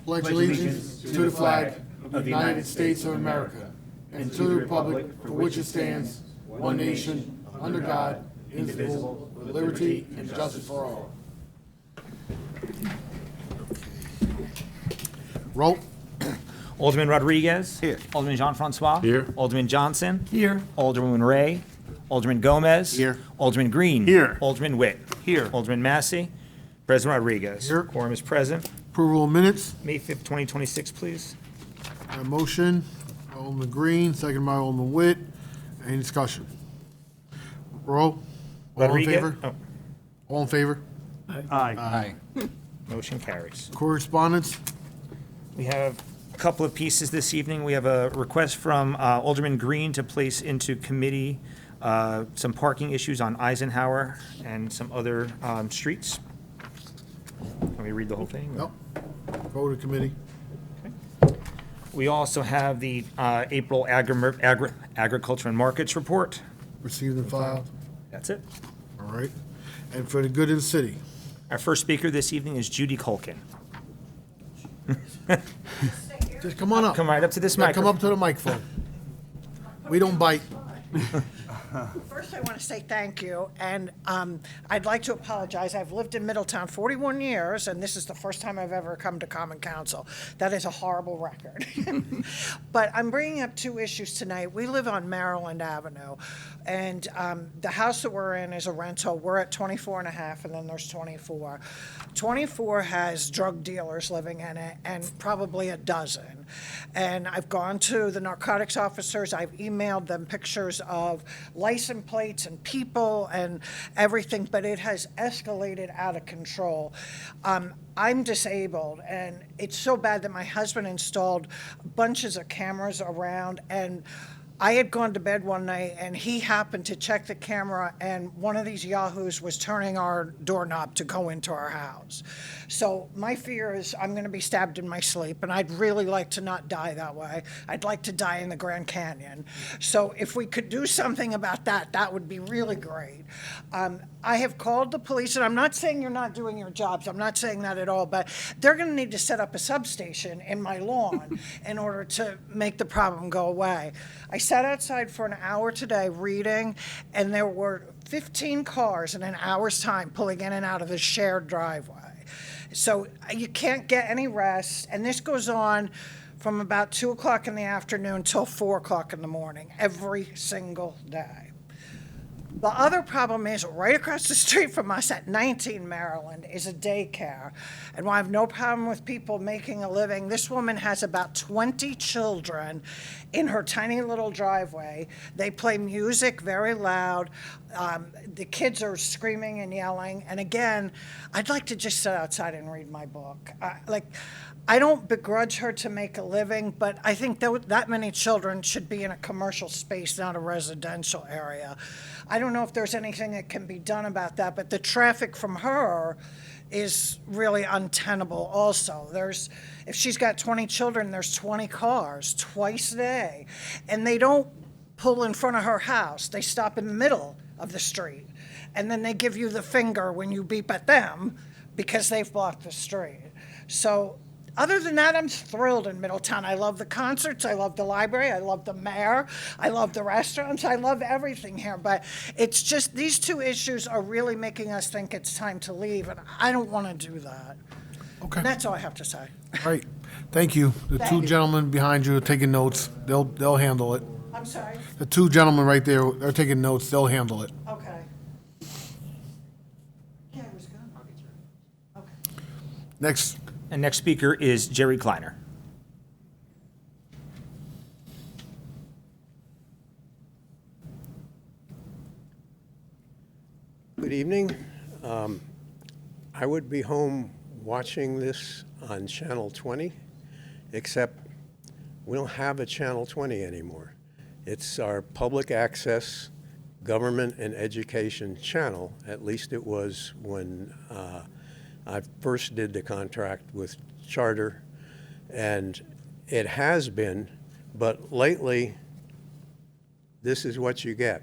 pledge allegiance to the flag of the United States of America and to the republic for which it stands, one nation, under God, indivisible, with liberty and justice for all. Roll. Alderman Rodriguez. Here. Alderman Jean-Francois. Here. Alderman Johnson. Here. Alderman Ray. Alderman Gomez. Here. Alderman Green. Here. Alderman Witt. Here. Alderman Massey. President Rodriguez. Here. Quorum is present. Approval of minutes. May 5th, 2026, please. A motion, Alderman Green, second by Alderman Witt. Any discussion? Roll. All in Rodriguez. favor? Oh, All in favor? Aye. motion carries. Correspondence? We have a couple of pieces this evening. We have a request from Alderman Green to place into committee some parking issues on Eisenhower and some other streets. Can we read the whole thing? No. Go to committee. We also have the April Agriculture and Markets Report. Received and filed. That's it. All right. And for the good of the city. Our first speaker this evening is Judy Culkin. Just come on up. Come right up to this Yeah, come microphone. up to the microphone. We don't bite. First, I want to say thank you, and I'd like to apologize. I've lived in Middletown 41 years, and this is the first time I've ever come to Common Council. That is a horrible record. But I'm bringing up two issues tonight. We live on Maryland Avenue, and the house that we're in is a rental. We're at 24 and a half, and then there's 24. 24 has drug dealers living in it, and probably a dozen. And I've gone to the narcotics officers. I've emailed them pictures of license plates and people and everything, but it has escalated out of control. I'm disabled, and it's so bad that my husband installed bunches of cameras around, and I had gone to bed one night, and he happened to check the camera, and one of these yahoos was turning our doorknob to go into our house. So my fear is I'm going to be stabbed in my sleep, and I'd really like to not die that way. I'd like to die in the Grand Canyon. So if we could do something about that, that would be really great. I have called the police, and I'm not saying you're not doing your jobs. I'm not saying that at all, but they're going to need to set up a substation in my lawn in order to make the problem go away. I sat outside for an hour today reading, and there were 15 cars in an hour's time pulling in and out of the shared driveway. So you can't get any rest, and this goes on from about 2 o'clock in the afternoon till 4 o'clock in the morning, every single day. The other problem is right across the street from us at 19 Maryland is a daycare. And while I have no problem with people making a living, this woman has about 20 children in her tiny little driveway. They play music very loud. The kids are screaming and yelling. And again, I'd like to just sit outside and read my book. I don't begrudge her to make a living, but I think that many children should be in a commercial space, not a residential area. I don't know if there's anything that can be done about that, but the traffic from her is really untenable also. If she's got 20 children, there's 20 cars twice a day, and they don't pull in front of her house. They stop in the middle of the street, and then they give you the finger when you beep at them because they've blocked the street. So other than that, I'm thrilled in Middletown. I love the concerts. I love the library. I love the mayor. I love the restaurants. I love everything here. But it's just these two issues are really making us think it's time to leave, and I don't want to do that. Okay. And that's all I have to say. All right. Thank you. The Thank two you. gentlemen behind you are taking notes. They'll handle it. I'm sorry. The two gentlemen right there are taking notes. They'll handle it. Okay. Yeah, it was good. Okay. Next. And next speaker is Jerry Kleiner. Good evening. I would be home watching this on Channel 20, except we don't have a Channel 20 anymore. It's our public access government and education channel. At least it was when I first did the contract with Charter, and it has been, but lately, this is what you get.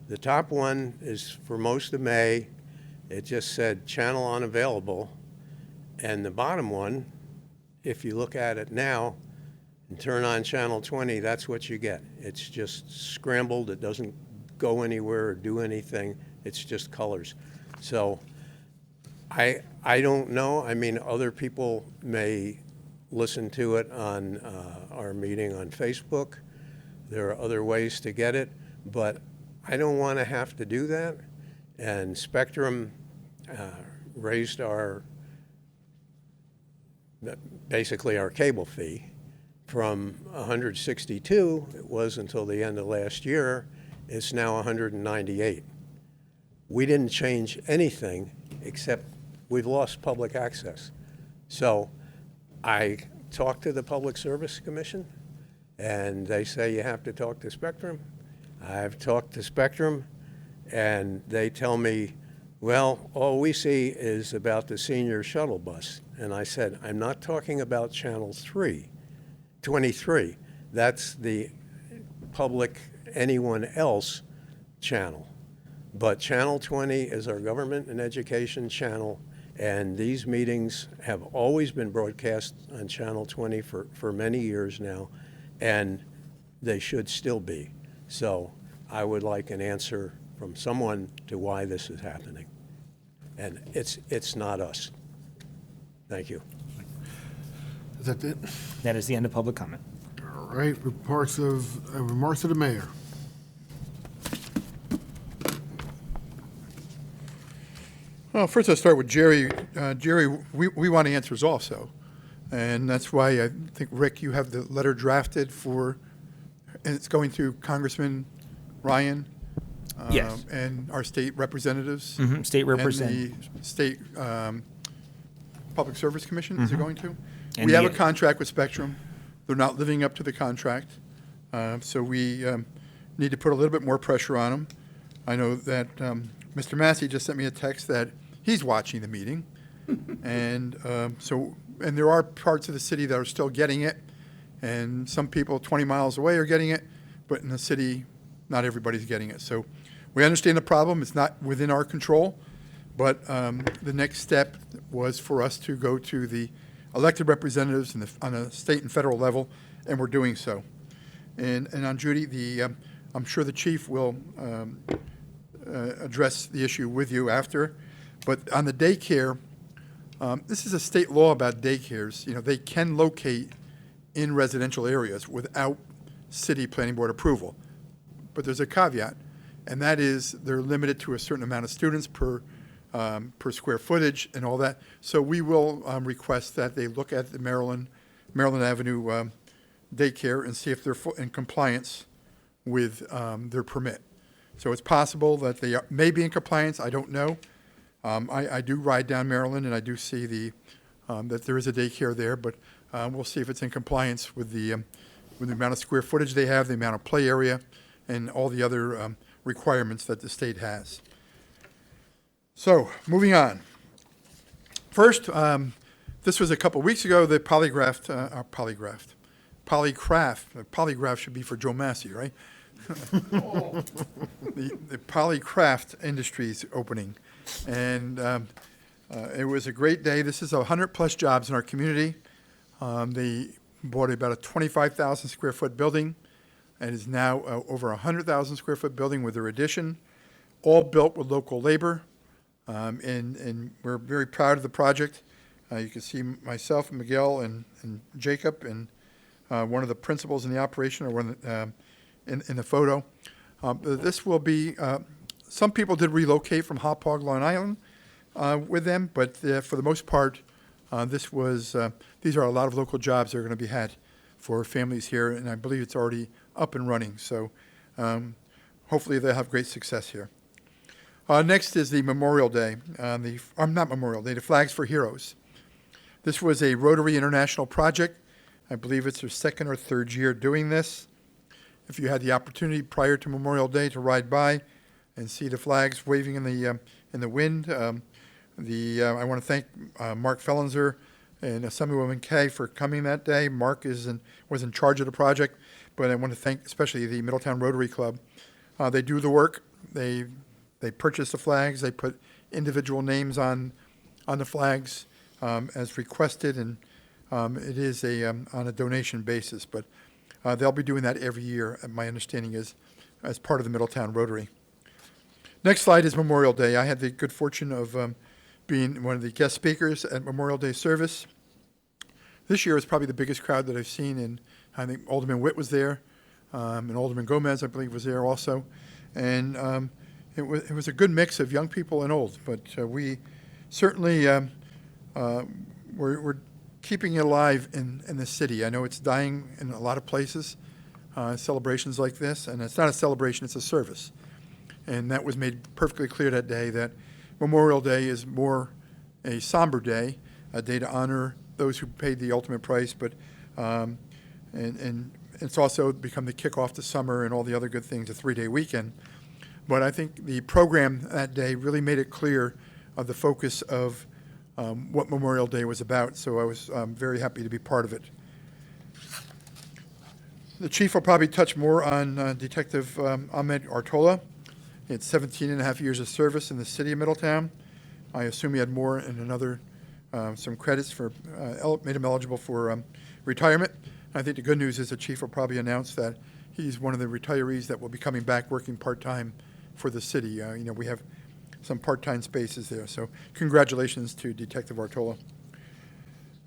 The top one is for most of May. It just said channel unavailable, and the bottom one if you look at it now and turn on Channel 20, that's what you get. It's just scrambled. It doesn't go anywhere or do anything. It's just colors. So I don't know. I mean, other people may listen to it on our meeting on Facebook. There are other ways to get it, but I don't want to have to do that. And Spectrum raised basically our cable fee from 162, it was until the end of last year, it's now 198. We didn't change anything except we've lost public access. So I talked to the Public Service Commission, and they say you have to talk to Spectrum. I've talked to Spectrum, and they tell me, well, all we see is about the senior shuttle bus. And I said, I'm not talking about Channel 23. That's the public, anyone else channel. But Channel 20 is our government and education channel, and these meetings have always been broadcast on Channel 20 for many years now, and they should still be. So I would like an answer from someone to why this is happening. And it's not us. Thank you. Is that it? That is the end of public comment. All right, remarks of the mayor. Well, first I'll start with Jerry. Jerry, we want answers also. And that's why I think, Rick, you have the letter drafted for, and it's going through Congressman Ryan. Yes. And our state representatives. State representative. And the state Public Service Commission, is it going to? And We have the- a contract with Spectrum. They're not living up to the contract. So we need to put a little bit more pressure on them. I know that Mr. Massey just sent me a text that he's watching the meeting. And and there are parts of the city that are still getting it. And some people 20 miles away are getting it. But in the city, not everybody's getting it. So we understand the problem. It's not within our control. But the next step was for us to go to the elected representatives on a state and federal level, and we're doing so. And on Judy, I'm sure the chief will address the issue with you after. But on the daycare, this is a state law about daycares. You know, they can locate in residential areas without city planning board approval. But there's a caveat, and that is they're limited to a certain amount of students per square footage and all that. So we will request that they look at the Maryland Avenue daycare and see if they're in compliance with their permit. So it's possible that they may be in compliance. I don't know. I do ride down Maryland, and I do see that there is a daycare there, but we'll see if it's in compliance with the amount of square footage they have, the amount of play area, and all the other requirements that the state has. So, moving on. First, this was a couple weeks ago, the polygraph should be for Joe Massey, right? The Polycraft Industries opening. And it was a great day. This is 100-plus jobs in our community. They bought about a 25,000 square foot building, and is now over 100,000 square foot building with their addition, all built with local labor. And we're very proud of the project. You can see myself and Miguel and Jacob and one of the principals in the operation, or one in the photo. This will be, some people did relocate from Hauppauge, Long Island with them, but for the most part, these are a lot of local jobs that are going to be had for families here, and I believe it's already up and running. So hopefully they'll have great success here. Next is the Memorial Day, not Memorial Day, the Flags for Heroes. This was a Rotary International project. I believe it's their second or third year doing this. If you had the opportunity prior to Memorial Day to ride by and see the flags waving in the wind, I want to thank Mark Fellenser and Assemblywoman Kay for coming that day. Mark was in charge of the project, but I want to thank especially the Middletown Rotary Club. They do the work. They purchase the flags. They put individual names on the flags as requested, and It is on a donation basis, but they'll be doing that every year, my understanding is, as part of the Middletown Rotary. Next slide is Memorial Day. I had the good fortune of being one of the guest speakers at Memorial Day service. This year was probably the biggest crowd that I've seen, and I think Alderman Witt was there, and Alderman Gomez, I believe, was there also. And it was a good mix of young people and old, but we certainly we're keeping it alive in the city. I know it's dying in a lot of places, celebrations like this, and it's not a celebration, it's a service. And that was made perfectly clear that day, that Memorial Day is more a somber day, a day to honor those who paid the ultimate price, but and it's also become the kickoff to summer and all the other good things, a 3-day weekend. But I think the program that day really made it clear of the focus of what Memorial Day was about, so I was very happy to be part of it. The chief will probably touch more on Detective Ahmed Artola. He had 17 and a half years of service in the city of Middletown. I assume he had more and another, some credits for, made him eligible for retirement. I think the good news is the chief will probably announce that he's one of the retirees that will be coming back working part-time for the city. We have some part-time spaces there, so congratulations to Detective Artola.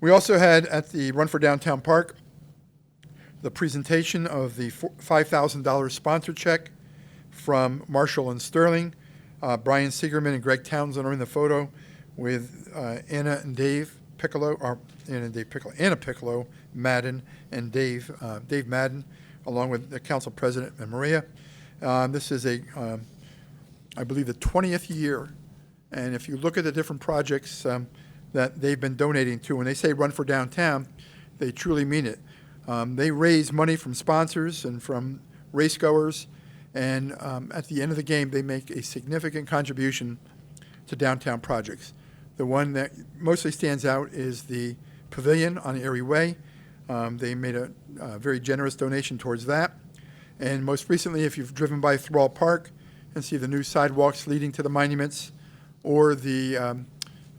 We also had at the Run for Downtown Park the presentation of the $5,000 sponsor check from Marshall and Sterling. Brian Siegerman and Greg Townsend are in the photo with Anna Piccolo, Madden, and Dave Madden, along with the council president and Maria. This is I believe, the 20th year, and if you look at the different projects that they've been donating to, when they say Run for Downtown, they truly mean it. They raise money from sponsors and from race goers, and at the end of the game, they make a significant contribution to downtown projects. The one that mostly stands out is the pavilion on Erie Way. They made a very generous donation towards that. And most recently, if you've driven by Thrall Park and see the new sidewalks leading to the monuments, or the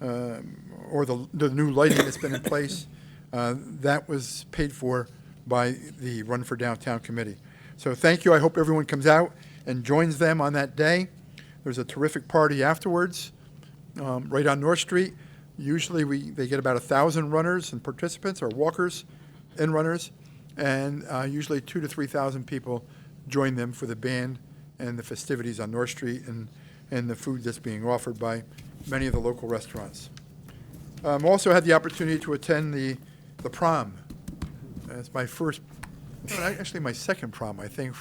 new lighting that's been in place, that was paid for by the Run for Downtown Committee. So thank you. I hope everyone comes out and joins them on that day. There's a terrific party afterwards, right on North Street. Usually they get about 1,000 runners and participants, or walkers and runners, and usually 2,000 to 3,000 people join them for the band and the festivities on North Street and the food that's being offered by many of the local restaurants. Also had the opportunity to attend the prom. It's my first, actually my second prom, I think.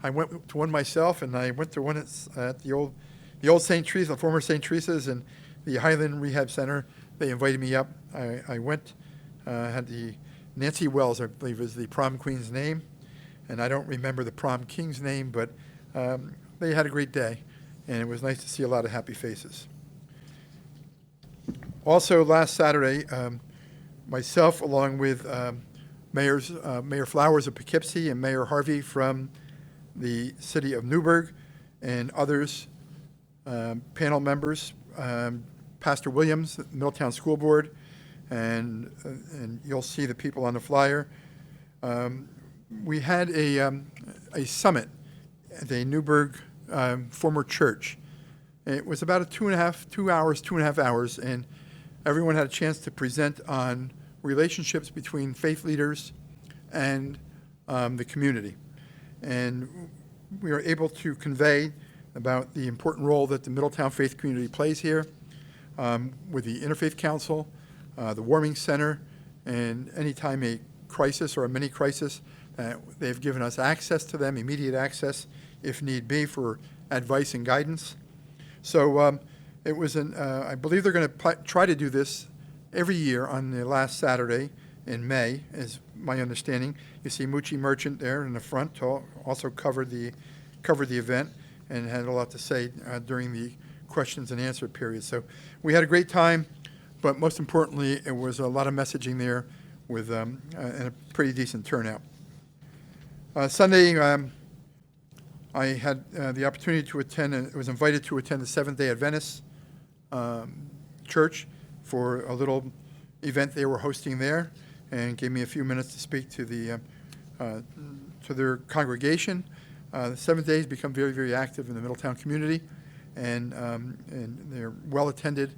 I went to one myself, and I went to one at the old St. Teresa, the former St. Teresa's, and the Highland Rehab Center. They invited me up. I went, had the Nancy Wells, I believe, is the prom queen's name, and I don't remember the prom king's name, but they had a great day, and it was nice to see a lot of happy faces. Also, last Saturday, myself, along with Mayor Flowers of Poughkeepsie and Mayor Harvey from the city of Newburgh, and others, panel members, Pastor Williams, Middletown School Board, and you'll see the people on the flyer. We had a summit at the Newburgh former church. It was about 2.5 hours, and everyone had a chance to present on relationships between faith leaders and the community. And we were able to convey about the important role that the Middletown faith community plays here, with the Interfaith Council, the Warming Center, and anytime a crisis or a mini crisis, they've given us access to them, immediate access, if need be, for advice and guidance. So it was I believe they're going to try to do this every year on the last Saturday in May, is my understanding. You see Moochie Merchant there in the front, also covered the event and had a lot to say during the questions and answer period. So we had a great time, but most importantly, it was a lot of messaging there with and a pretty decent turnout. Sunday, I had the opportunity to attend, and was invited to attend the Seventh-day Adventist Church for a little event they were hosting there, and gave me a few minutes to speak to to their congregation. The Seventh Day has become very, very active in the Middletown community, and they're well attended,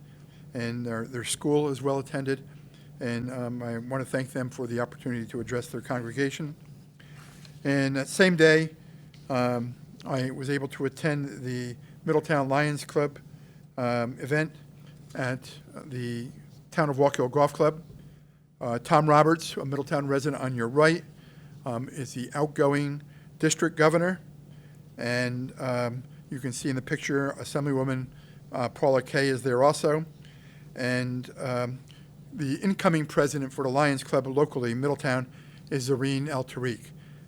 and their school is well attended, and I want to thank them for the opportunity to address their congregation. And that same day, I was able to attend the Middletown Lions Club event at the Town of Walk Hill Golf Club. Tom Roberts, a Middletown resident on your right, is the outgoing district governor. And you can see in the picture, Assemblywoman Paula Kay is there also. And the incoming president for the Lions Club locally in Middletown is Zareen Al-Tariq.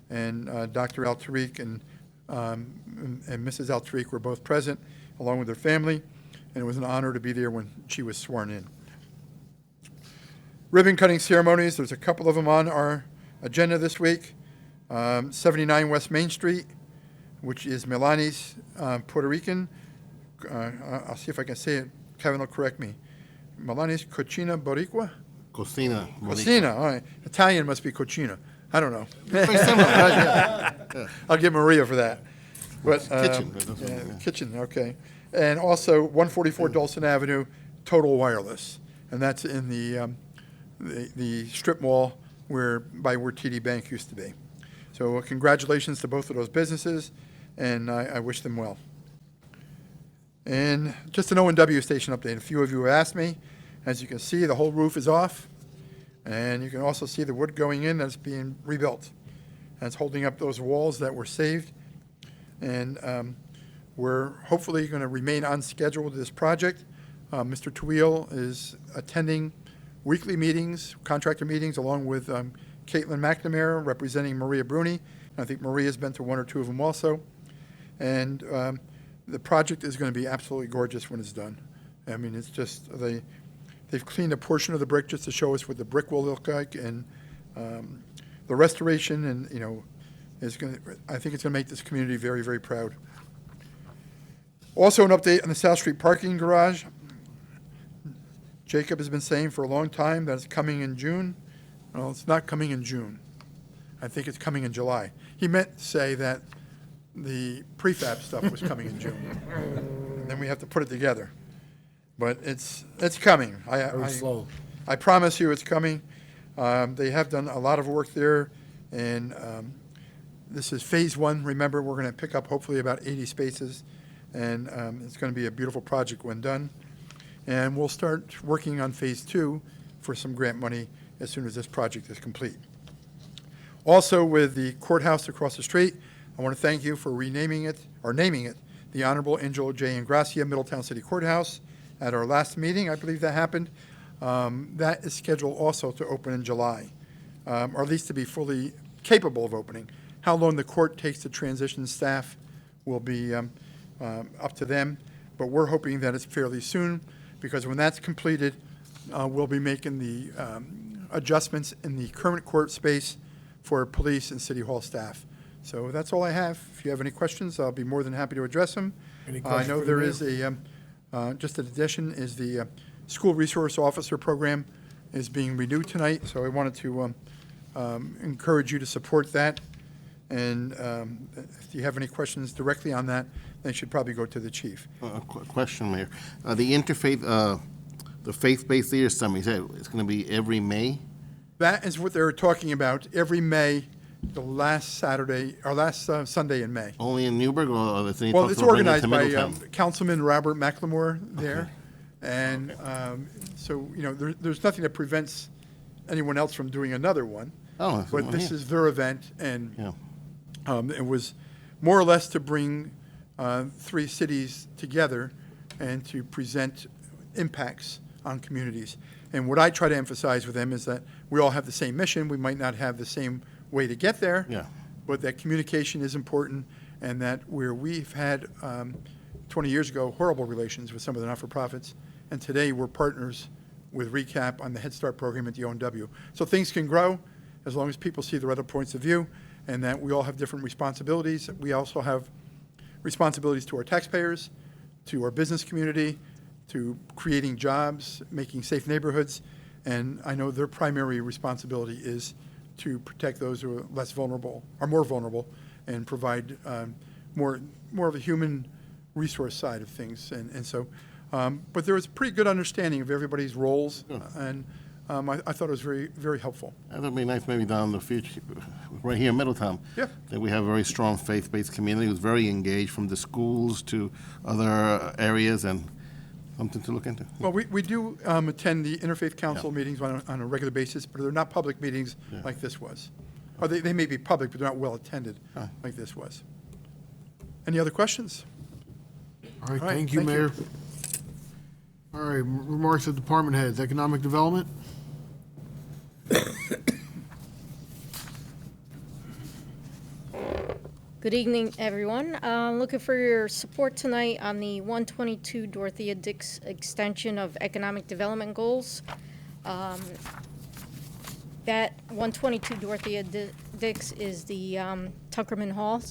And Dr. Al-Tariq and Mrs. Al-Tariq were both present, along with their family, and it was an honor to be there when she was sworn in. Ribbon cutting ceremonies, there's a couple of them on our agenda this week. 79 West Main Street, which is Milani's Puerto Rican. I'll see if I can say it. Kevin will correct me. Milani's Cocina Boricua? Cocina. Cocina, all right. Italian must be Cocina. I don't know. Very similar, right? Yeah. I'll give Maria for that. But, Kitchen. That's what I mean, yeah. Kitchen, okay. And also 144 Dulcin Avenue, Total Wireless. And that's in the strip mall where TD Bank used to be. So congratulations to both of those businesses, and I wish them well. And just an O&W station update. A few of you have asked me. As you can see, the whole roof is off. And you can also see the wood going in that's being rebuilt. That's holding up those walls that were saved. And we're hopefully going to remain on schedule with this project. Mr. Tawil is attending weekly meetings, contractor meetings, along with Caitlin McNamara, representing Maria Bruni. I think Maria's been to one or two of them also. And the project is going to be absolutely gorgeous when it's done. I mean, it's just, they've cleaned a portion of the brick just to show us what the brick will look like, and the restoration, and is going to, I think it's going to make this community very, very proud. Also, an update on the South Street parking garage. Jacob has been saying for a long time that it's coming in June. Well, it's not coming in June. I think it's coming in July. He meant to say that the prefab stuff was coming in June. And then we have to put it together. But it's coming. Very slow. I promise you it's coming. They have done a lot of work there, and this is phase one. Remember, we're going to pick up hopefully about 80 spaces, and it's going to be a beautiful project when done. And we'll start working on phase two for some grant money as soon as this project is complete. Also, with the courthouse across the street, I want to thank you for naming it the Honorable Angelo J. Ingracia Middletown City Courthouse. At our last meeting, I believe that happened. That is scheduled also to open in July, or at least to be fully capable of opening. How long the court takes to transition staff will be up to them, but we're hoping that it's fairly soon, because when that's completed, we'll be making the adjustments in the current court space for police and city hall staff. So that's all I have. If you have any questions, I'll be more than happy to address them. Any I questions know for there the is just an addition, is the school resource officer program is being renewed tonight, so I wanted to encourage you to support that. And if you have any questions directly on that, they should probably go to the chief. Question, Mayor. The interfaith, the faith-based theater summit, you said it's going to be every May? That is what they're talking about, every May, the last Saturday, or last Sunday in May. Only in Newburgh, or is it Well, it's organized by Middletown? Councilman Robert McLemore there. And so, there's nothing that prevents anyone else from doing another one. Oh, that's But one this here. is their event, and Yeah. it was more or less to bring three cities together and to present impacts on communities. And what I try to emphasize with them is that we all have the same mission. We might not have the same way to get there, Yeah. but that communication is important, and that where we've had 20 years ago horrible relations with some of the not-for-profits, and today we're partners with RECAP on the Head Start program at the ONW. So things can grow as long as people see their other points of view, and that we all have different responsibilities. We also have responsibilities to our taxpayers, to our business community, to creating jobs, making safe neighborhoods, And I know their primary responsibility is to protect those who are less vulnerable, or more vulnerable, and provide more of a human resource side of things. And so, but there was a pretty good understanding of everybody's roles, and I thought it was very, very helpful. That would be nice maybe down in the future, right here in Middletown. Yeah. That we have a very strong faith-based community who's very engaged from the schools to other areas, and something to look into. Well, we do attend the Interfaith Council meetings on a regular basis, but they're not public meetings like this was. Or they may be public, but they're not well-attended like this was. Any other questions? All right, All right, thank you, thank you. Mayor. All right, remarks of department heads, economic development? Good evening, everyone. Looking for your support tonight on the 122 Dorothea Dix extension of economic development goals. That 122 Dorothea Dix is the Tuckerman Hall,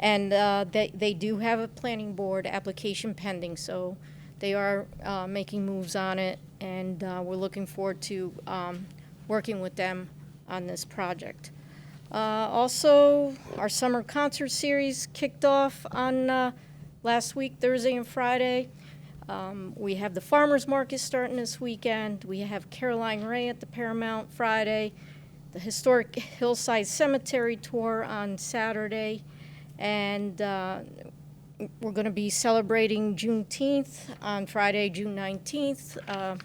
and they do have a planning board application pending, so they are making moves on it, and we're looking forward to working with them on this project. Also, our summer concert series kicked off on last week, Thursday and Friday. We have the Farmers Market starting this weekend. We have Caroline Ray at the Paramount Friday, the historic Hillside Cemetery tour on Saturday, and we're going to be celebrating Juneteenth on Friday, June 19th.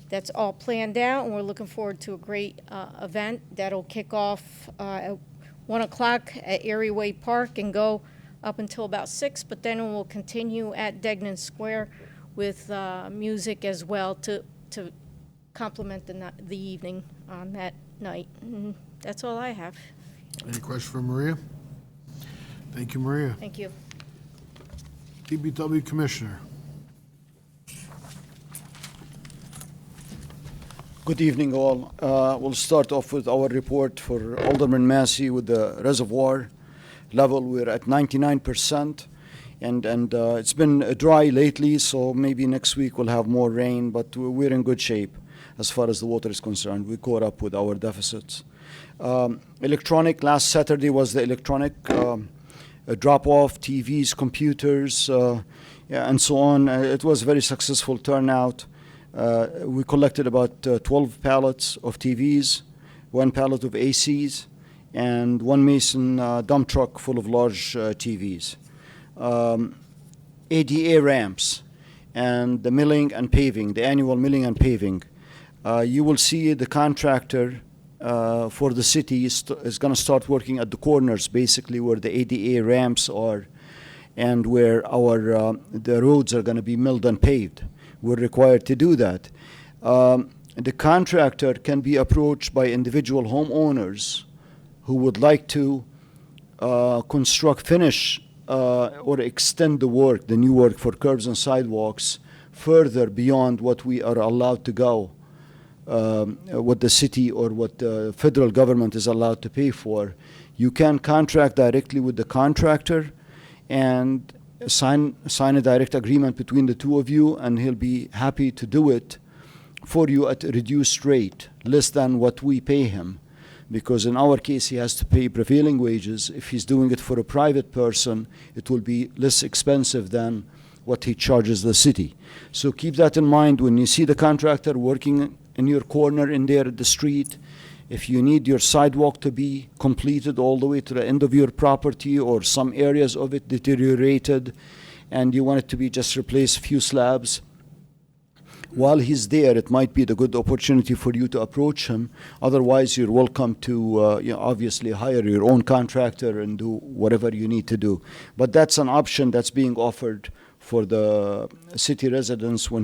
That's all planned out, and we're looking forward to a great event that'll kick off at 1 o'clock at Erie Way Park and go up until about 6, but then we'll continue at Degnan Square with music as well to complement the evening on that night. And that's all I have. Any questions for Maria? Thank you, Maria. Thank you. DPW Commissioner. Good evening, all. We'll start off with our report for Alderman Massey with the reservoir level. We're at 99%, and it's been dry lately, so maybe next week we'll have more rain, but we're in good shape as far as the water is concerned. We caught up with our deficits. Electronic, last Saturday was the electronic drop-off, TVs, computers, and so on. It was a very successful turnout. We collected about 12 pallets of TVs, 1 pallet of ACs, and 1 Mason dump truck full of large TVs. ADA ramps and the milling and paving, the annual milling and paving. You will see the contractor for the city is going to start working at the corners, basically where the ADA ramps are and where the roads are going to be milled and paved. We're required to do that. The contractor can be approached by individual homeowners who would like to finish or extend the new work for curbs and sidewalks further beyond what we are allowed to go, what the city or what the federal government is allowed to pay for. You can contract directly with the contractor and sign a direct agreement between the two of you, and he'll be happy to do it for you at a reduced rate, less than what we pay him. Because in our case, he has to pay prevailing wages. If he's doing it for a private person, it will be less expensive than what he charges the city. So keep that in mind when you see the contractor working in your corner in there at the street. If you need your sidewalk to be completed all the way to the end of your property or some areas of it deteriorated and you want it to be just replace a few slabs, while he's there, it might be the good opportunity for you to approach him. Otherwise, you're welcome to obviously hire your own contractor and do whatever you need to do. But that's an option that's being offered for the city residents when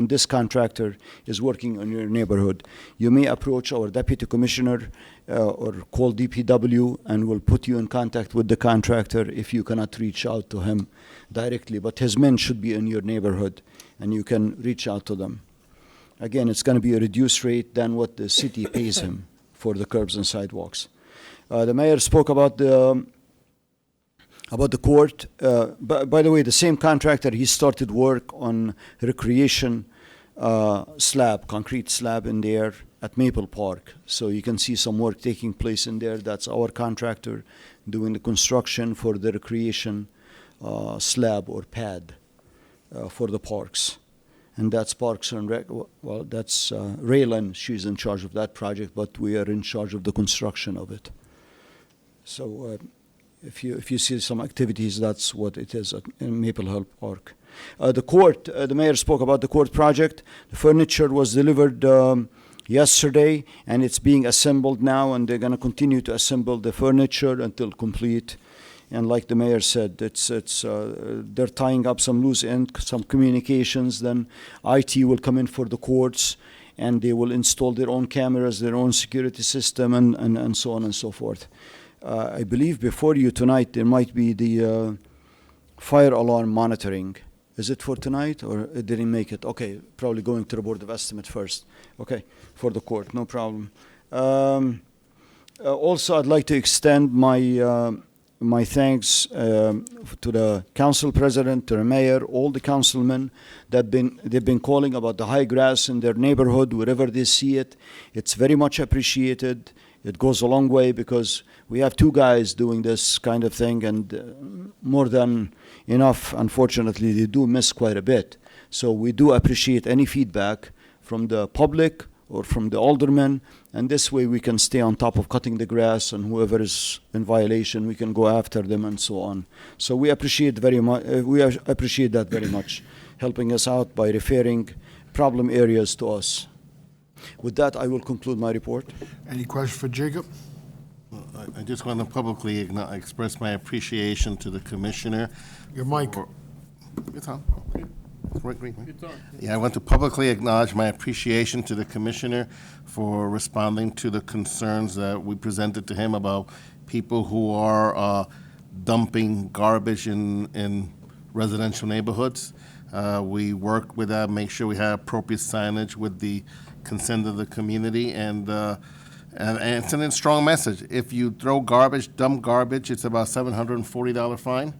this contractor is working in your neighborhood. You may approach our deputy commissioner or call DPW, and we'll put you in contact with the contractor if you cannot reach out to him directly. But his men should be in your neighborhood, and you can reach out to them. Again, it's going to be a reduced rate than what the city pays him for the curbs and sidewalks. The mayor spoke about the court. By the way, the same contractor, he started work on recreation concrete slab in there at Maple Park. So you can see some work taking place in there. That's our contractor doing the construction for the recreation slab or pad for the parks. And that's Parks and Rec, well, that's Raylan, she's in charge of that project, but we are in charge of the construction of it. So if you see some activities, that's what it is in Maple Hill Park. The court, the mayor spoke about the court project. The furniture was delivered yesterday, and it's being assembled now, and they're going to continue to assemble the furniture until complete. And like the mayor said, they're tying up some loose end, some communications. Then IT will come in for the courts, and they will install their own cameras, their own security system, and so on and so forth. I believe before you tonight there might be the fire alarm monitoring. Is it for tonight, or it didn't make it? Okay, probably going to the Board of Estimate first. Okay, for the court, no problem. Also, I'd like to extend my thanks to the council president, to the mayor, all the councilmen that they've been calling about the high grass in their neighborhood wherever they see it. It's very much appreciated. It goes a long way because we have two guys doing this kind of thing, and more than enough, unfortunately, they do miss quite a bit. So we do appreciate any feedback from the public or from the aldermen, and this way we can stay on top of cutting the grass, and whoever is in violation, we can go after them and so on. So we appreciate very much. We appreciate that very much, helping us out by referring problem areas to us. With that, I will conclude my report. Any question for Jacob? I just want to publicly express my appreciation to the commissioner. Your mic. It's on. Okay. Right. Yeah, I want to publicly acknowledge my appreciation to the commissioner for responding to the concerns that we presented to him about people who are dumping garbage in residential neighborhoods. We worked with that, make sure we have appropriate signage with the consent of the community, and it's a strong message. If you throw garbage, dump garbage, it's about $740 fine.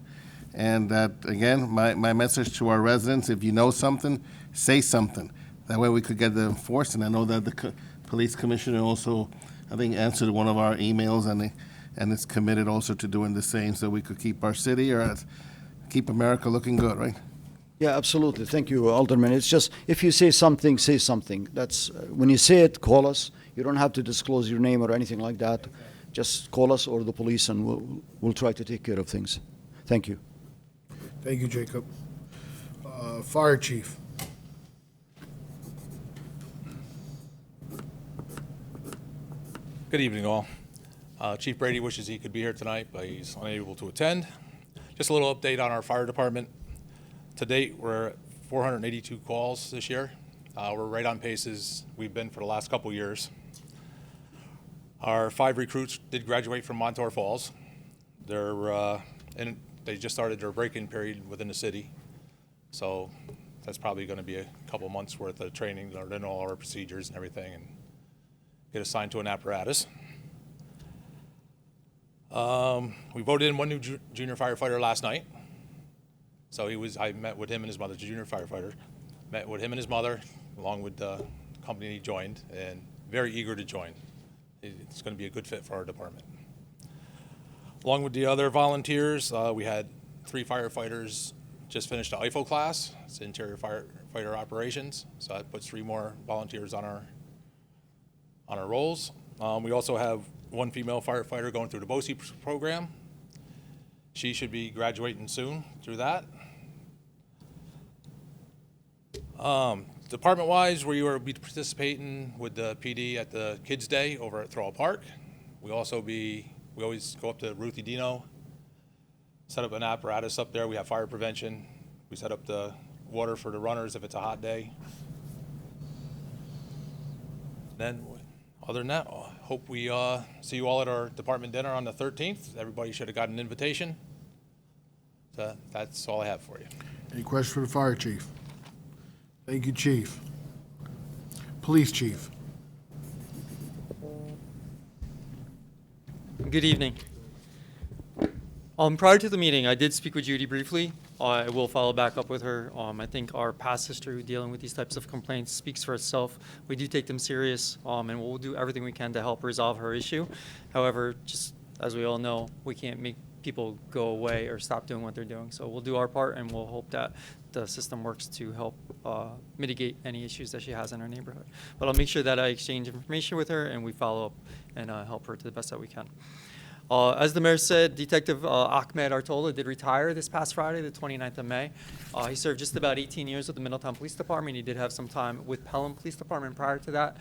And that, again, my message to our residents, if you know something, say something. That way we could get it enforced. And I know that the police commissioner also, I think, answered one of our emails, and is committed also to doing the same, so we could keep our city, or keep America looking good, right? Yeah, absolutely. Thank you, Alderman. It's just, if you say something, say something. That's when you say it, call us. You don't have to disclose your name or anything like that. Just call us or the police, and we'll try to take care of things. Thank you. Thank you, Jacob. Fire Chief. Good evening, all. Chief Brady wishes he could be here tonight, but he's unable to attend. Just a little update on our fire department. To date, we're at 482 calls this year. We're right on pace as we've been for the last couple years. Our 5 recruits did graduate from Montour Falls. They just started their break-in period within the city. So that's probably going to be a couple months worth of training, learning all our procedures and everything, and get assigned to an apparatus. We voted in one new junior firefighter last night. So I met with him and his mother, junior firefighter, met with him and his mother, along with the company he joined, and very eager to join. It's going to be a good fit for our department. Along with the other volunteers, we had 3 firefighters just finished the IFO class. It's Interior Firefighter Operations. So that puts 3 more volunteers on our rolls. We also have 1 female firefighter going through the BOCE program. She should be graduating soon through that. Department-wise, we will be participating with the PD at the Kids Day over at Throw Park. We always go up to Ruthie Dino, set up an apparatus up there. We have fire prevention. We set up the water for the runners if it's a hot day. Then, other than that, hope we see you all at our department dinner on the 13th. Everybody should have got an invitation. So that's all I have for you. Any questions for the Fire Chief? Thank you, Chief. Police Chief. Good evening. Prior to the meeting, I did speak with Judy briefly, I will follow back up with her. I think our past history dealing with these types of complaints speaks for itself. We do take them serious, and we'll do everything we can to help resolve her issue. However, just as we all know, we can't make people go away or stop doing what they're doing. So we'll do our part, and we'll hope that the system works to help mitigate any issues that she has in her neighborhood. But I'll make sure that I exchange information with her and we follow up and help her to the best that we can. As the mayor said, Detective Ahmed Artola did retire this past Friday, the 29th of May. He served just about 18 years with the Middletown Police Department. He did have some time with Pelham Police Department prior to that.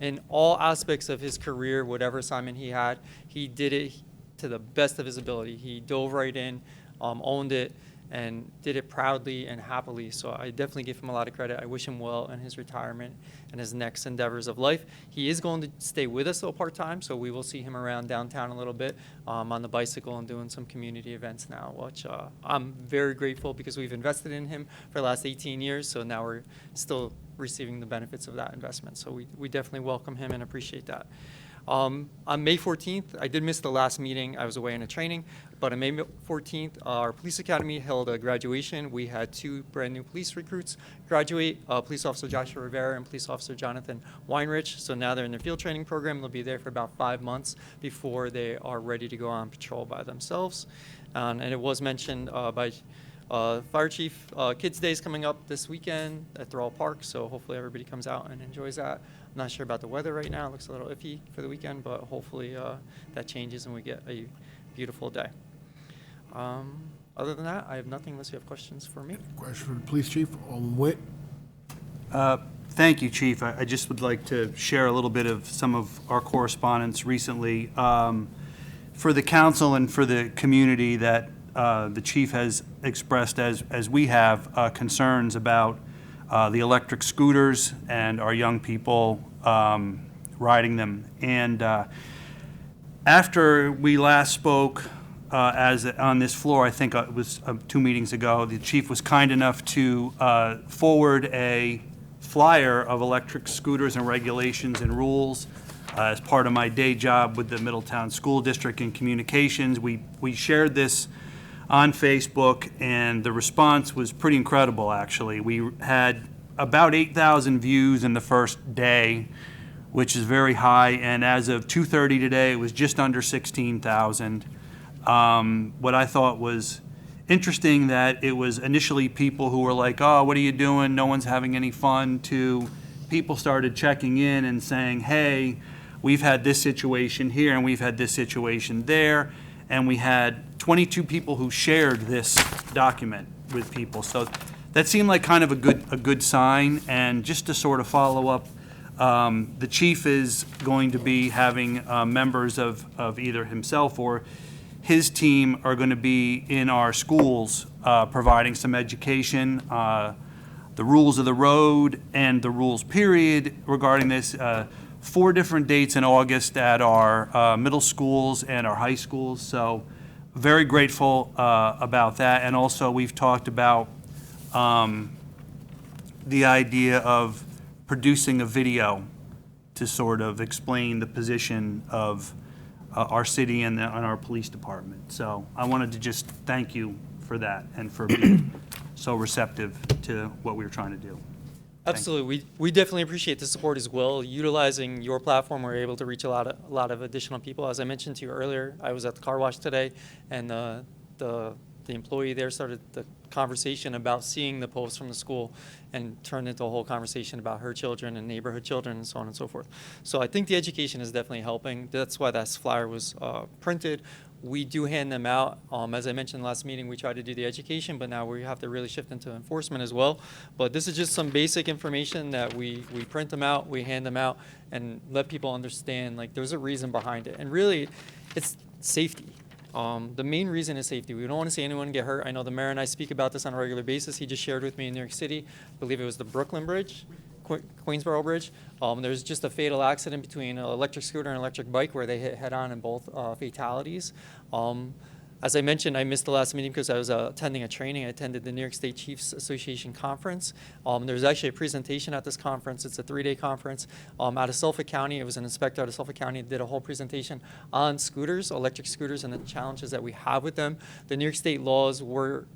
In all aspects of his career, whatever assignment he had, he did it to the best of his ability. He dove right in, owned it, and did it proudly and happily. So I definitely give him a lot of credit. I wish him well in his retirement and his next endeavors of life. He is going to stay with us though part-time, so we will see him around downtown a little bit on the bicycle and doing some community events now, which I'm very grateful because we've invested in him for the last 18 years, so now we're still receiving the benefits of that investment. So we definitely welcome him and appreciate that. On May 14th, I did miss the last meeting. I was away in a training, but on May 14th, our police academy held a graduation. We had 2 brand new police recruits graduate, Police Officer Joshua Rivera and Police Officer Jonathan Weinrich. So now they're in their field training program. They'll be there for about 5 months before they are ready to go on patrol by themselves. And it was mentioned by Fire Chief, Kids Day is coming up this weekend at Thurl Park, so hopefully everybody comes out and enjoys that. I'm not sure about the weather right now. It looks a little iffy for the weekend, but hopefully that changes and we get a beautiful day. Other than that, I have nothing unless you have questions for me. Question for the police chief, Alderman Witt. Thank you, Chief. I just would like to share a little bit of some of our correspondence recently. For the council and for the community that the chief has expressed, as we have, concerns about the electric scooters and our young people riding them. And after we last spoke on this floor, I think it was 2 meetings ago, the chief was kind enough to forward a flyer of electric scooters and regulations and rules as part of my day job with the Middletown School District in communications. We shared this on Facebook, and the response was pretty incredible, actually. We had about 8,000 views in the first day, which is very high, and as of 2:30 today, it was just under 16,000. What I thought was interesting that it was initially people who were like, oh, what are you doing? No one's having any fun, to people started checking in and saying, hey, we've had this situation here and we've had this situation there. And we had 22 people who shared this document with people. So that seemed like kind of a good sign. And just to sort of follow up, the chief is going to be having members of either himself or his team are going to be in our schools providing some education, the rules of the road and the rules period regarding this. 4 different dates in August at our middle schools and our high schools. So very grateful about that. And also we've talked about the idea of producing a video to sort of explain the position of our city and our police department. So I wanted to just thank you for that and for being so receptive to what we were trying to do. Absolutely. We definitely appreciate the support as well. Utilizing your platform, we're able to reach a lot of additional people. As I mentioned to you earlier, I was at the car wash today, and the employee there started the conversation about seeing the post from the school and turned into a whole conversation about her children and neighborhood children and so on and so forth. So I think the education is definitely helping. That's why that flyer was printed. We do hand them out. As I mentioned last meeting, we try to do the education, but now we have to really shift into enforcement as well. But this is just some basic information that we print them out, we hand them out, and let people understand, like, there's a reason behind it. And really, it's safety. The main reason is safety. We don't want to see anyone get hurt. I know the mayor and I speak about this on a regular basis. He just shared with me in New York City, I believe it was the Brooklyn Bridge, Queensboro Bridge. There's just a fatal accident between an electric scooter and an electric bike where they hit head-on in both fatalities. As I mentioned, I missed the last meeting because I was attending a training. I attended the New York State Chiefs Association conference. There's actually a presentation at this conference. It's a 3-day conference out of Suffolk County. It was an inspector out of Suffolk County that did a whole presentation on scooters, electric scooters, and the challenges that we have with them. The New York State laws were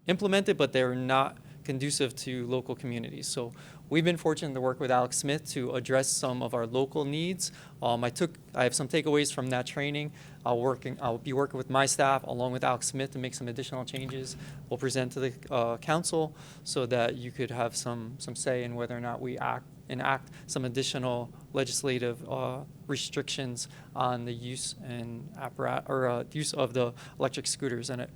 implemented, but they're not conducive to local communities. So we've been fortunate to work with Alex Smith to address some of our local needs. I have some takeaways from that training. I'll be working with my staff along with Alex Smith to make some additional changes. We'll present to the council so that you could have some say in whether or not we enact some additional legislative restrictions on the use and use of the electric scooters. And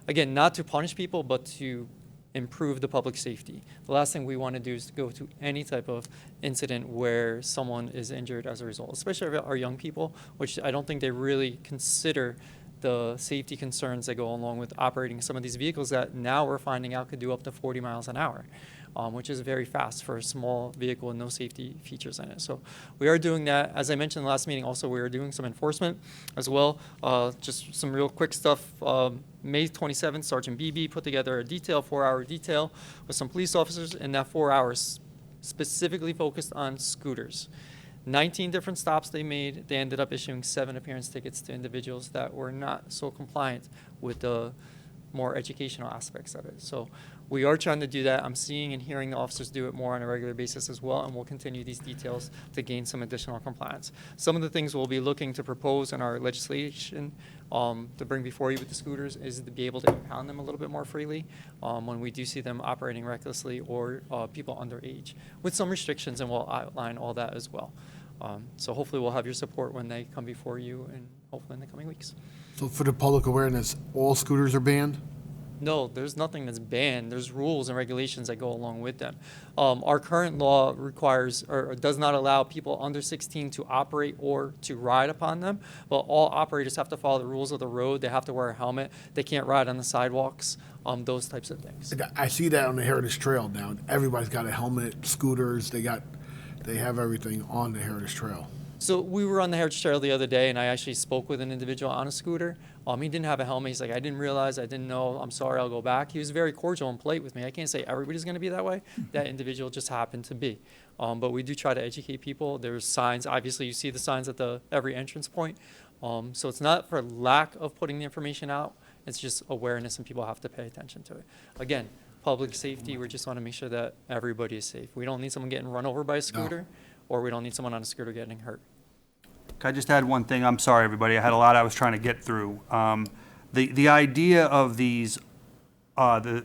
again, not to punish people, but to improve the public safety. The last thing we want to do is to go to any type of incident where someone is injured as a result, especially our young people, which I don't think they really consider the safety concerns that go along with operating some of these vehicles that now we're finding out could do up to 40 miles an hour. Which is very fast for a small vehicle and no safety features in it. So we are doing that. As I mentioned in the last meeting, also we are doing some enforcement as well. Just some real quick stuff. May 27th, Sergeant Beebe put together a 4-hour detail with some police officers, and that 4 hours specifically focused on scooters. 19 different stops they made. They ended up issuing 7 appearance tickets to individuals that were not so compliant with the more educational aspects of it. So we are trying to do that. I'm seeing and hearing the officers do it more on a regular basis as well, and we'll continue these details to gain some additional compliance. Some of the things we'll be looking to propose in our legislation to bring before you with the scooters is to be able to impound them a little bit more freely when we do see them operating recklessly or people underage, with some restrictions, and we'll outline all that as well. So hopefully we'll have your support when they come before you, and hopefully in the coming weeks. So for the public awareness, all scooters are banned? No, there's nothing that's banned. There's rules and regulations that go along with them. Our current law requires or does not allow people under 16 to operate or to ride upon them, but all operators have to follow the rules of the road. They have to wear a helmet. They can't ride on the sidewalks, those types of things. I see that on the Heritage Trail now. Everybody's got a helmet, scooters, they have everything on the Heritage Trail. So we were on the Heritage Trail the other day, and I actually spoke with an individual on a scooter. He didn't have a helmet. He's like, I didn't realize, I didn't know, I'm sorry, I'll go back. He was very cordial and polite with me. I can't say everybody's going to be that way. That individual just happened to be. But we do try to educate people. There's signs. Obviously, you see the signs at every entrance point. So it's not for lack of putting the information out. It's just awareness, and people have to pay attention to it. Again, public safety, we just want to make sure that everybody is safe. We don't need someone getting run over by a scooter, or we don't need someone on a scooter getting hurt. Can I just add one thing? I'm sorry, everybody. I had a lot I was trying to get through. The idea of these, the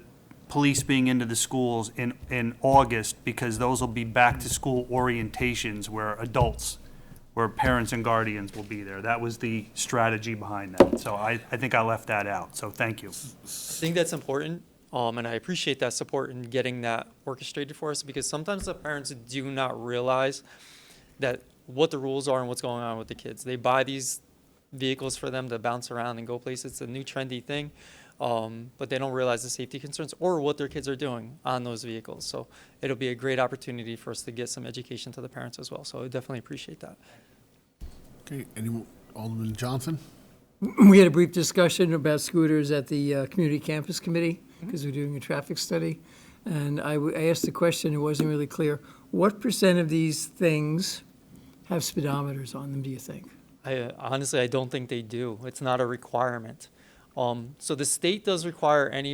police being into the schools in August, because those will be back-to-school orientations where parents and guardians will be there. That was the strategy behind that. So I think I left that out. So thank you. I think that's important, and I appreciate that support in getting that orchestrated for us, because sometimes the parents do not realize that what the rules are and what's going on with the kids. They buy these vehicles for them to bounce around and go places. It's a new trendy thing, but they don't realize the safety concerns or what their kids are doing on those vehicles. So it'll be a great opportunity for us to get some education to the parents as well. So I definitely appreciate that. Okay, Alderman Johnson? We had a brief discussion about scooters at the Community Campus Committee, because we're doing a traffic study. And I asked the question, it wasn't really clear. What % of these things have speedometers on them, do you think? Honestly, I don't think they do. It's not a requirement. So the state does require any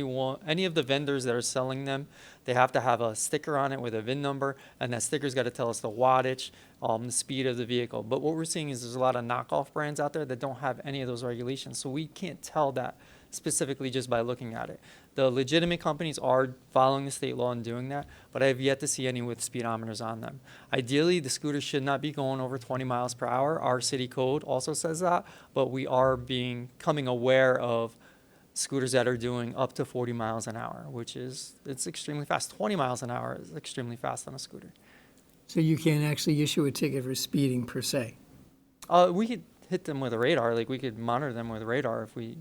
of the vendors that are selling them, they have to have a sticker on it with a VIN number, and that sticker's got to tell us the wattage, the speed of the vehicle. But what we're seeing is there's a lot of knockoff brands out there that don't have any of those regulations. So we can't tell that specifically just by looking at it. The legitimate companies are following the state law and doing that, but I have yet to see any with speedometers on them. Ideally, the scooters should not be going over 20 miles per hour. Our city code also says that, but we are becoming aware of scooters that are doing up to 40 miles an hour, it's extremely fast. 20 miles an hour is extremely fast on a scooter. So you can't actually issue a ticket for speeding per se? We could hit them with a radar, like we could monitor them with radar if we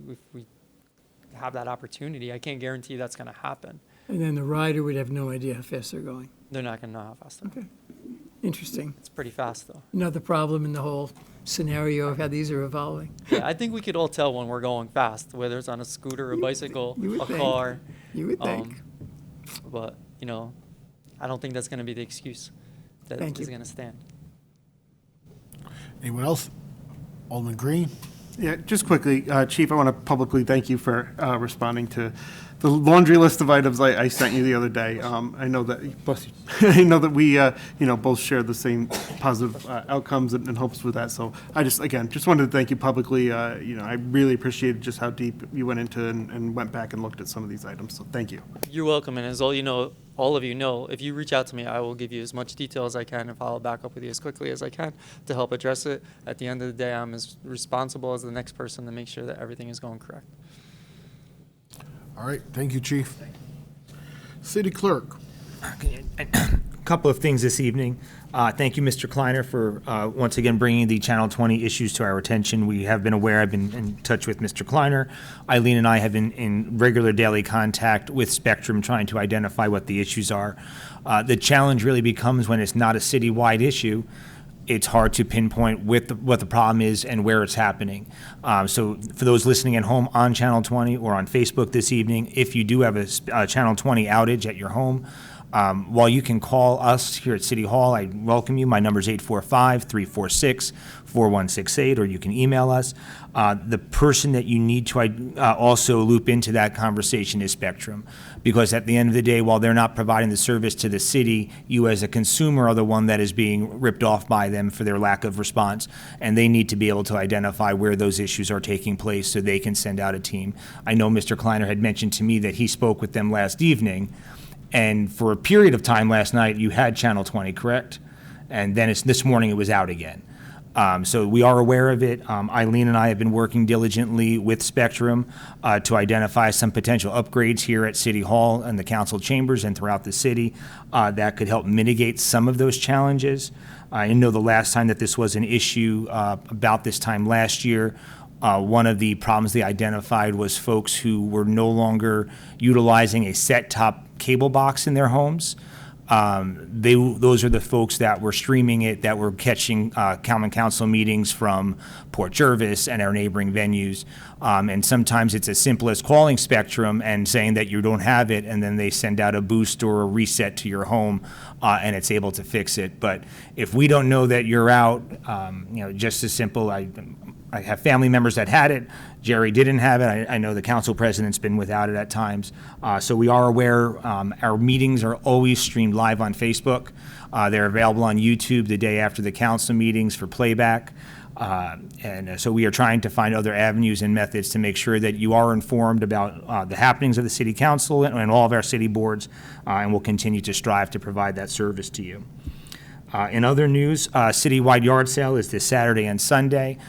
have that opportunity. I can't guarantee that's going to happen. And then the rider would have no idea how fast they're going? They're not going to know how fast they're going. Okay, interesting. It's pretty fast, though. Another problem in the whole scenario of how these are evolving. Yeah, I think we could all tell when we're going fast, whether it's on a scooter, a bicycle, a car. You would think. But, I don't think that's going to be the excuse that is going to stand. Anyone else? Alderman Green? Yeah, just quickly, Chief, I want to publicly thank you for responding to the laundry list of items I sent you the other day. I know that, bless you. I know that we, both share the same positive outcomes and hopes with that. So I just wanted to thank you publicly. I really appreciated just how deep you went into and went back and looked at some of these items. So thank you. You're welcome, and as all of you know, if you reach out to me, I will give you as much detail as I can and follow back up with you as quickly as I can to help address it. At the end of the day, I'm as responsible as the next person to make sure that everything is going correct. All right, thank you, Chief. City Clerk. A couple of things this evening. Thank you, Mr. Kleiner, for once again bringing the Channel 20 issues to our attention. We have been aware, I've been in touch with Mr. Kleiner. Eileen and I have been in regular daily contact with Spectrum trying to identify what the issues are. The challenge really becomes when it's not a citywide issue. It's hard to pinpoint what the problem is and where it's happening. So for those listening at home on Channel 20 or on Facebook this evening, if you do have a Channel 20 outage at your home, while you can call us here at City Hall, I welcome you. My number is 845-346-4168, or you can email us. The person that you need to also loop into that conversation is Spectrum, because at the end of the day, while they're not providing the service to the city, you as a consumer are the one that is being ripped off by them for their lack of response, and they need to be able to identify where those issues are taking place so they can send out a team. I know Mr. Kleiner had mentioned to me that he spoke with them last evening, and for a period of time last night, you had Channel 20, correct? And then this morning it was out again. So we are aware of it. Eileen and I have been working diligently with Spectrum to identify some potential upgrades here at City Hall and the council chambers and throughout the city that could help mitigate some of those challenges. I know the last time that this was an issue, about this time last year, one of the problems they identified was folks who were no longer utilizing a set-top cable box in their homes. Those are the folks that were streaming it, that were catching common council meetings from Port Jervis and our neighboring venues. And sometimes it's as simple as calling Spectrum and saying that you don't have it, and then they send out a boost or a reset to your home, and it's able to fix it. But if we don't know that you're out, just as simple, I have family members that had it. Jerry didn't have it. I know the council president's been without it at times. So we are aware. Our meetings are always streamed live on Facebook. They're available on YouTube the day after the council meetings for playback. So we are trying to find other avenues and methods to make sure that you are informed about the happenings of the city council and all of our city boards, and we'll continue to strive to provide that service to you. In other news, citywide yard sale is this Saturday and Sunday.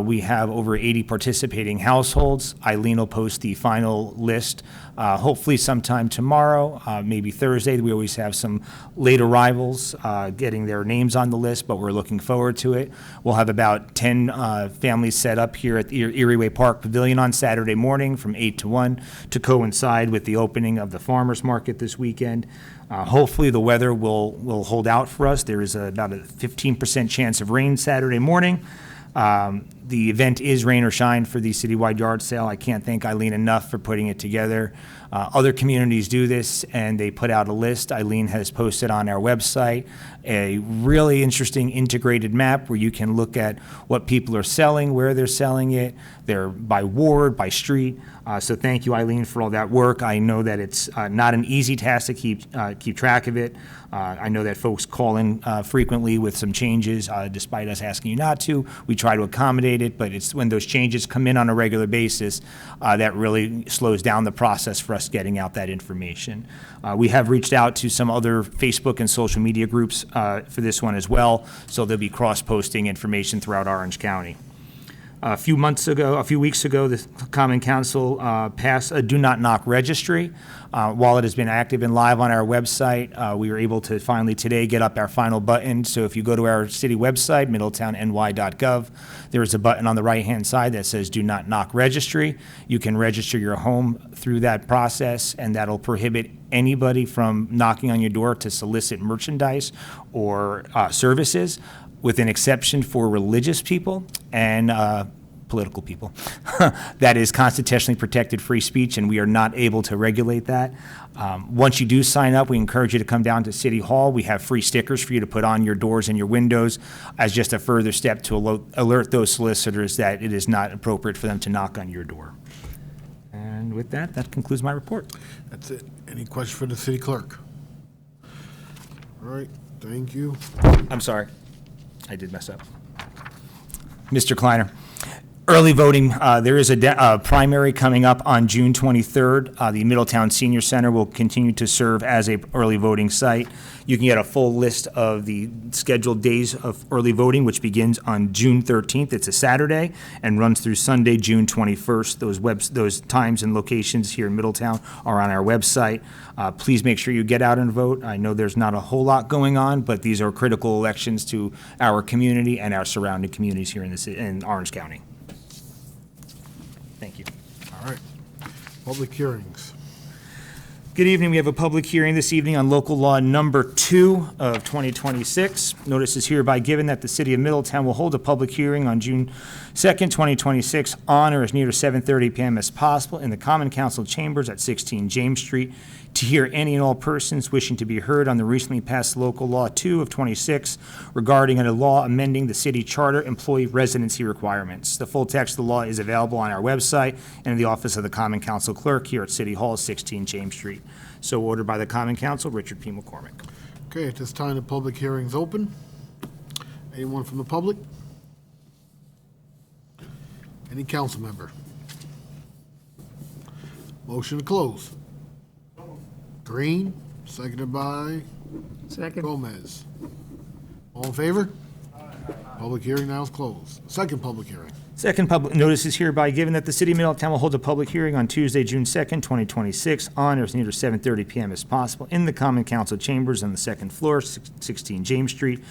We have over 80 participating households. Eileen will post the final list, hopefully sometime tomorrow, maybe Thursday. We always have some late arrivals getting their names on the list, but we're looking forward to it. We'll have about 10 families set up here at the Erie Way Park Pavilion on Saturday morning from 8 to 1 to coincide with the opening of the farmers market this weekend. Hopefully the weather will hold out for us. There is about a 15% chance of rain Saturday morning. The event is rain or shine for the citywide yard sale. I can't thank Eileen enough for putting it together. Other communities do this, and they put out a list. Eileen has posted on our website a really interesting integrated map where you can look at what people are selling, where they're selling it. They're by ward, by street. So thank you, Eileen, for all that work. I know that it's not an easy task to keep track of it. I know that folks call in frequently with some changes, despite us asking you not to. We try to accommodate it, but it's when those changes come in on a regular basis that really slows down the process for us getting out that information. We have reached out to some other Facebook and social media groups for this one as well, so they'll be cross-posting information throughout Orange County. A few weeks ago, the Common Council passed a Do Not Knock registry. While it has been active and live on our website, we were able to finally today get up our final button. So if you go to our city website, middletownny.gov, there is a button on the right-hand side that says Do Not Knock registry. You can register your home through that process, and that'll prohibit anybody from knocking on your door to solicit merchandise or services, with an exception for religious people and political people. That is constitutionally protected free speech, and we are not able to regulate that. Once you do sign up, we encourage you to come down to City Hall. We have free stickers for you to put on your doors and your windows as just a further step to alert those solicitors that it is not appropriate for them to knock on your door. And with that, that concludes my report. That's it. Any questions for the city clerk? All right, thank you. I'm sorry. I did mess up. Mr. Kleiner, early voting, there is a primary coming up on June 23rd. The Middletown Senior Center will continue to serve as a early voting site. You can get a full list of the scheduled days of early voting, which begins on June 13th. It's a Saturday and runs through Sunday, June 21st. Those times and locations here in Middletown are on our website. Please make sure you get out and vote. I know there's not a whole lot going on, but these are critical elections to our community and our surrounding communities here in Orange County. Thank you. All right. Public hearings. Good evening. We have a public hearing this evening on local law number 2 of 2026. Notice is hereby given that the city of Middletown will hold a public hearing on June 2nd, 2026 on or as near to 7:30 p.m. as possible in the Common Council chambers at 16 James Street to hear any and all persons wishing to be heard on the recently passed local law 2 of 26 regarding a law amending the city charter employee residency requirements. The full text of the law is available on our website and in the office of the Common Council clerk here at City Hall, 16 James Street. So ordered by the Common Council, Richard P. McCormick. Okay, at this time, the public hearing's open. Anyone from the public? Any council member? Motion to close. Green, seconded by Second. Gomez. All in favor? Public hearing now is closed. Second public hearing. Second public notice is hereby given that the city of Middletown will hold a public hearing on Tuesday, June 2nd, 2026, on or as near to 7:30 p.m. as possible in the Common Council chambers on the second floor, 16 James Street,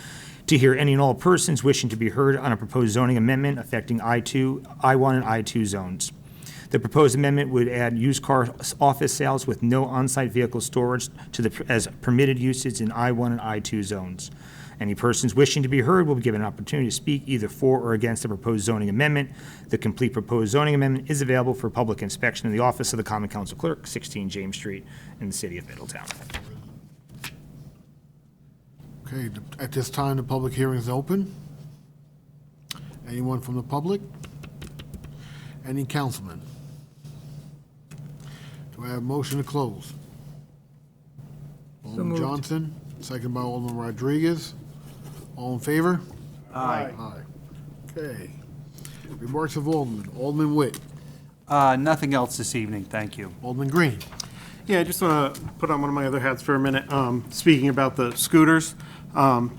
to hear any and all persons wishing to be heard on a proposed zoning amendment affecting I-1 and I-2 zones. The proposed amendment would add used car office sales with no on-site vehicle storage as permitted uses in I-1 and I-2 zones. Any persons wishing to be heard will be given an opportunity to speak either for or against the proposed zoning amendment. The complete proposed zoning amendment is available for public inspection in the office of the Common Council Clerk, 16 James Street, in the city of Middletown. Okay, at this time, the public hearing is open. Anyone from the public? Any councilman? Do I have a motion to close? Alderman moved. Johnson, second by Alderman Rodriguez. All in favor? Aye. Aye. Okay. Remarks of Alderman. Alderman Witt. Nothing else this evening, thank you. Alderman Green. Yeah, I just want to put on one of my other hats for a minute. Speaking about the scooters,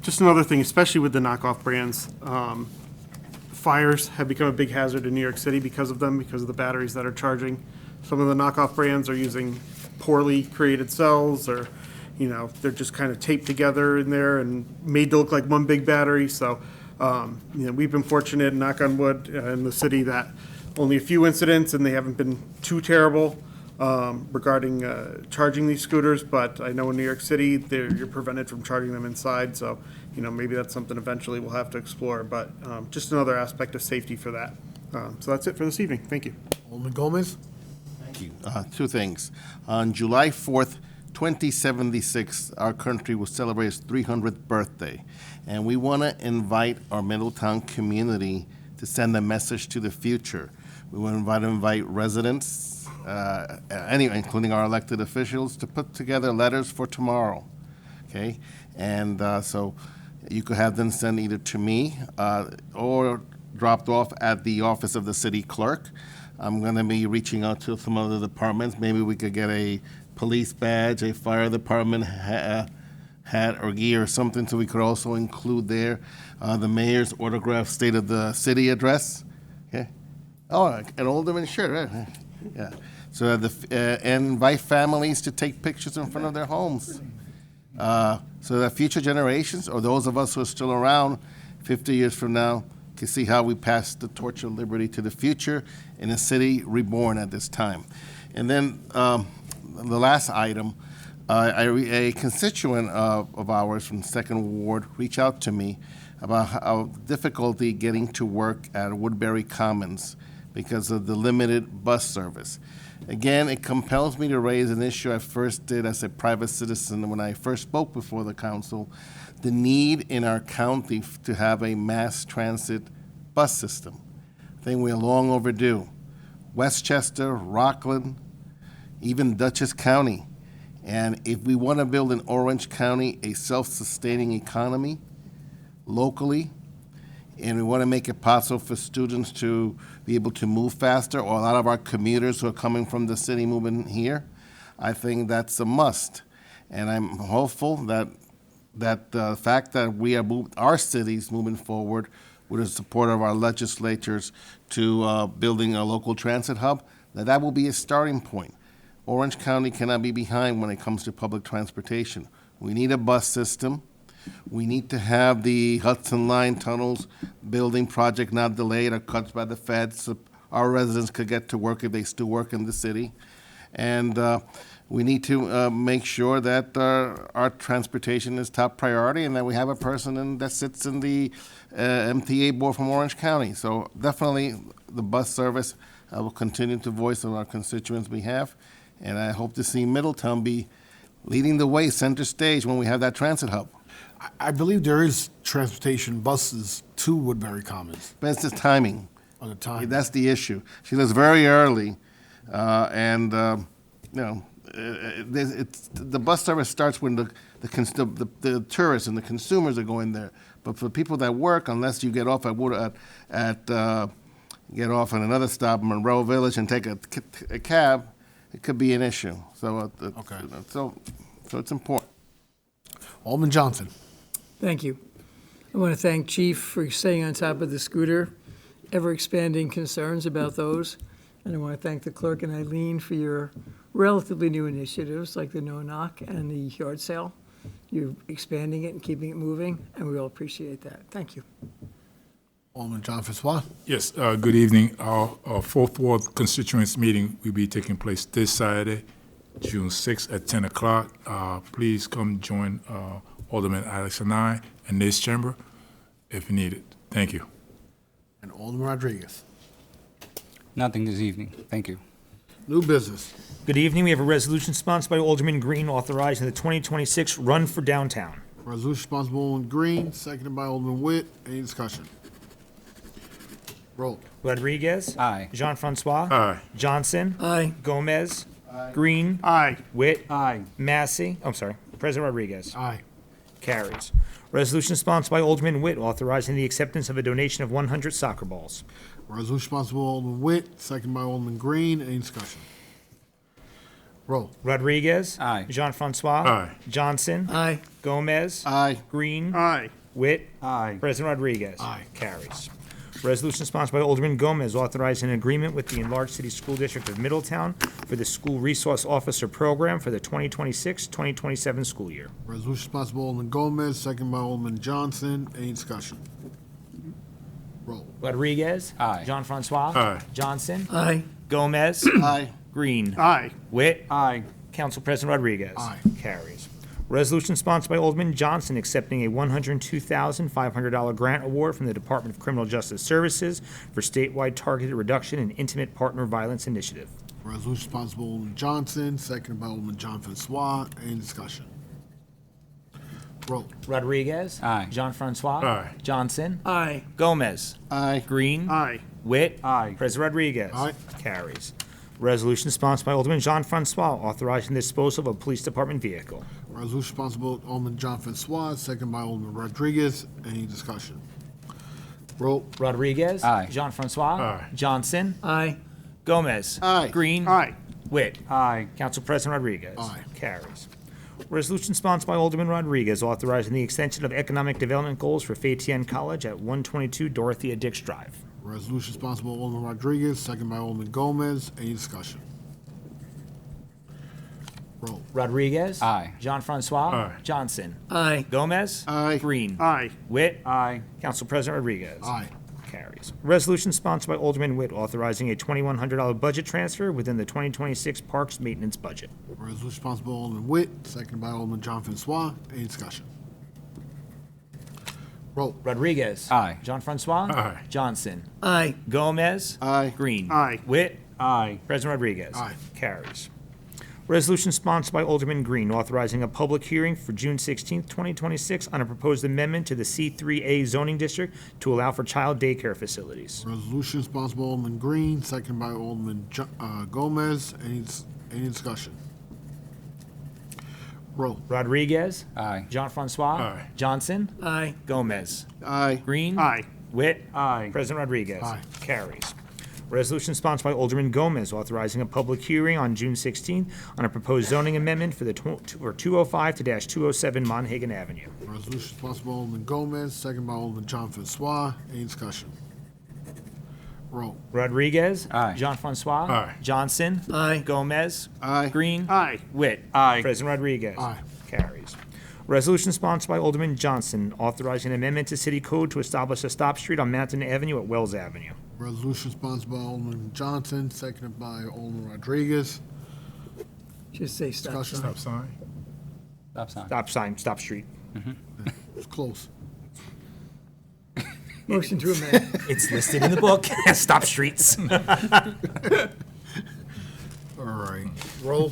just another thing, especially with the knockoff brands, fires have become a big hazard in New York City because of them, because of the batteries that are charging. Some of the knockoff brands are using poorly created cells, or, you know, they're just kind of taped together in there and made to look like one big battery. So, you know, we've been fortunate, knock on wood, in the city that only a few incidents, and they haven't been too terrible regarding charging these scooters. But I know in New York City, you're prevented from charging them inside. So, you know, maybe that's something eventually we'll have to explore. But just another aspect of safety for that. So that's it for this evening. Thank you. Alderman Gomez. Thank you. Two things. On July 4th, 2076, our country will celebrate its 300th birthday. And we want to invite our Middletown community to send a message to the future. We want to invite residents, including our elected officials, to put together letters for tomorrow. Okay? And so you could have them send either to me or dropped off at the office of the city clerk. I'm going to be reaching out to some other departments. Maybe we could get a police badge, a fire department hat or gear or something, so we could also include there the mayor's autographed State of the City address. Okay. Oh, an alderman, sure. Yeah. So and invite families to take pictures in front of their homes, so that future generations, or those of us who are still around 50 years from now, can see how we pass the torch of liberty to the future in a city reborn at this time. And then the last item, a constituent of ours from Second Ward reached out to me about how difficulty getting to work at Woodbury Commons because of the limited bus service. Again, it compels me to raise an issue I first did as a private citizen when I first spoke before the council, the need in our county to have a mass transit bus system. I think we're long overdue. Westchester, Rockland, even Dutchess County. And if we want to build in Orange County a self-sustaining economy locally, and we want to make it possible for students to be able to move faster, or a lot of our commuters who are coming from the city moving here, I think that's a must. And I'm hopeful that the fact that we are our cities moving forward with the support of our legislatures to building a local transit hub, that will be a starting point. Orange County cannot be behind when it comes to public transportation. We need a bus system. We need to have the Hudson Line tunnels building project not delayed or cut by the feds, so our residents could get to work if they still work in the city. And we need to make sure that our transportation is top priority, and that we have a person that sits in the MTA board from Orange County. So definitely the bus service, I will continue to voice on our constituents' behalf, and I hope to see Middletown be leading the way, center stage, when we have that transit hub. I believe there is transportation buses to Woodbury Commons. But it's the timing. On the time. That's the issue. She lives very early, and the bus service starts when the tourists and the consumers are going there. But for people that work, unless you get off get off at another stop in Monroe Village and take a cab, it could be an issue. So Okay. So it's important. Alderman Johnson. Thank you. I want to thank Chief for staying on top of the scooter, ever-expanding concerns about those. And I want to thank the clerk and Eileen for your relatively new initiatives, like the no-knock and the yard sale. You're expanding it and keeping it moving, and we all appreciate that. Thank you. Alderman John Francois. Yes, good evening. Our Fourth Ward constituents meeting will be taking place this Saturday, June 6th at 10 o'clock. Please come join Alderman Alex and I in this chamber if needed. Thank you. And Alderman Rodriguez. Nothing this evening. Thank you. New business. Good evening. We have a resolution sponsored by Alderman Green authorizing the 2026 Run for Downtown. Resolution sponsored by Alderman Green, seconded by Alderman Witt. Any discussion? Roll. Rodriguez. Aye. Jean-Francois. Aye. Johnson. Aye. Gomez. Green. Aye. Witt. Aye. Massey. I'm sorry. President Rodriguez. Aye. Carries. Resolution sponsored by Alderman Witt authorizing the acceptance of a donation of 100 soccer balls. Resolution sponsored by Alderman Witt, seconded by Alderman Green. Any discussion? Roll. Rodriguez. Aye. Jean-Francois. Aye. Johnson. Aye. Gomez. Aye. Green. Aye. Witt. Aye. President Rodriguez. Aye. Carries. Resolution sponsored by Alderman Gomez authorizing an agreement with the enlarged city school district of Middletown for the school resource officer program for the 2026-2027 school year. Resolution sponsored by Alderman Gomez, seconded by Alderman Johnson. Any discussion? Roll. Rodriguez. Aye. Jean-Francois. Aye. Johnson. Aye. Gomez. Aye. Green. Aye. Witt. Aye. Council President Rodriguez. Aye. Carries. Resolution sponsored by Alderman Johnson accepting a $102,500 grant award from the Department of Criminal Justice Services for statewide targeted reduction in intimate partner violence initiative. Resolution sponsored by Alderman Johnson, seconded by Alderman John Francois. Any discussion? Roll. Rodriguez. Aye. Jean-Francois. Aye. Johnson. Aye. Gomez. Aye. Green. Aye. Witt. Aye. President Rodriguez. Aye. Carries. Resolution sponsored by Alderman Jean-Francois authorizing the disposal of a police department vehicle. Resolution sponsored by Alderman John Francois, seconded by Alderman Rodriguez. Any discussion? Roll. Rodriguez. Aye. Jean-Francois. Aye. Johnson. Aye. Gomez. Aye. Green. Aye. Witt. Aye. Council President Rodriguez. Aye. Carries. Resolution sponsored by Alderman Rodriguez authorizing the extension of economic development goals for Fayetien College at 122 Dorothea Dix Drive. Resolution sponsored by Alderman Rodriguez, seconded by Alderman Gomez. Any discussion? Roll. Rodriguez. Aye. Jean-Francois. Aye. Johnson. Aye. Gomez. Aye. Green. Aye. Witt. Aye. Council President Rodriguez. Aye. Carries. Resolution sponsored by Alderman Witt authorizing a $2,100 budget transfer within the 2026 Parks Maintenance budget. Resolution sponsored by Alderman Witt, seconded by Alderman John Francois. Any discussion? Roll. Rodriguez. Aye. Jean-Francois. Aye. Johnson. Aye. Gomez. Aye. Green. Aye. Witt. Aye. President Rodriguez. Aye. Carries. Resolution sponsored by Alderman Green, authorizing a public hearing for June 16th, 2026, on a proposed amendment to the C3A zoning district to allow for child daycare facilities. Resolution sponsored by Alderman Green, seconded by Alderman Gomez. Any discussion? Roll. Rodriguez? Aye. Jean Francois? Aye. Johnson? Aye. Gomez? Aye. Green? Aye. Witt? Aye. President Rodriguez? Aye. Carries. Resolution sponsored by Alderman Gomez, authorizing a public hearing on June 16th on a proposed zoning amendment for the 205-207 Monhagan Avenue. Resolution sponsored by Alderman Gomez, seconded by Alderman John Francois. Any discussion? Roll. Rodriguez? Aye. Jean Francois? Aye. Johnson? Aye. Gomez? Aye. Green? Aye. Witt? Aye. President Rodriguez? Aye. Carries. Resolution sponsored by Alderman Johnson, authorizing an amendment to city code to establish a stop street on Mountain Avenue at Wells Avenue. Resolution sponsored by Alderman Johnson, seconded by Alderman Rodriguez. Just say stop Discussion. sign. Stop sign. Stop sign. Stop sign, stop street. It's close. Motion to amend. It's listed in the book. Stop streets. All right. Roll.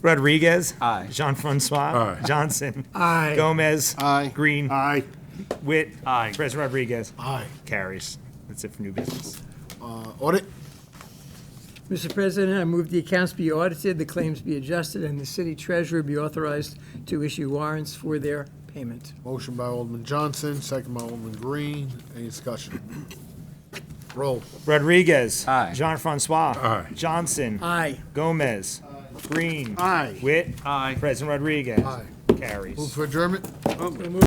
Rodriguez? Aye. Jean Francois? Aye. Johnson? Aye. Gomez? Aye. Green? Aye. Witt? Aye. President Rodriguez? Aye. Carries. That's it for new business. Audit. Mr. President, I move the accounts be audited, the claims be adjusted, and the city treasurer be authorized to issue warrants for their payment. Motion by Alderman Johnson, second by Alderman Green. Any discussion? Roll. Rodriguez? Aye. Jean Francois? Aye. Johnson? Aye. Gomez? Green? Aye. Witt? Aye. President Rodriguez? Aye. Carries. Move for adjournment. So moved.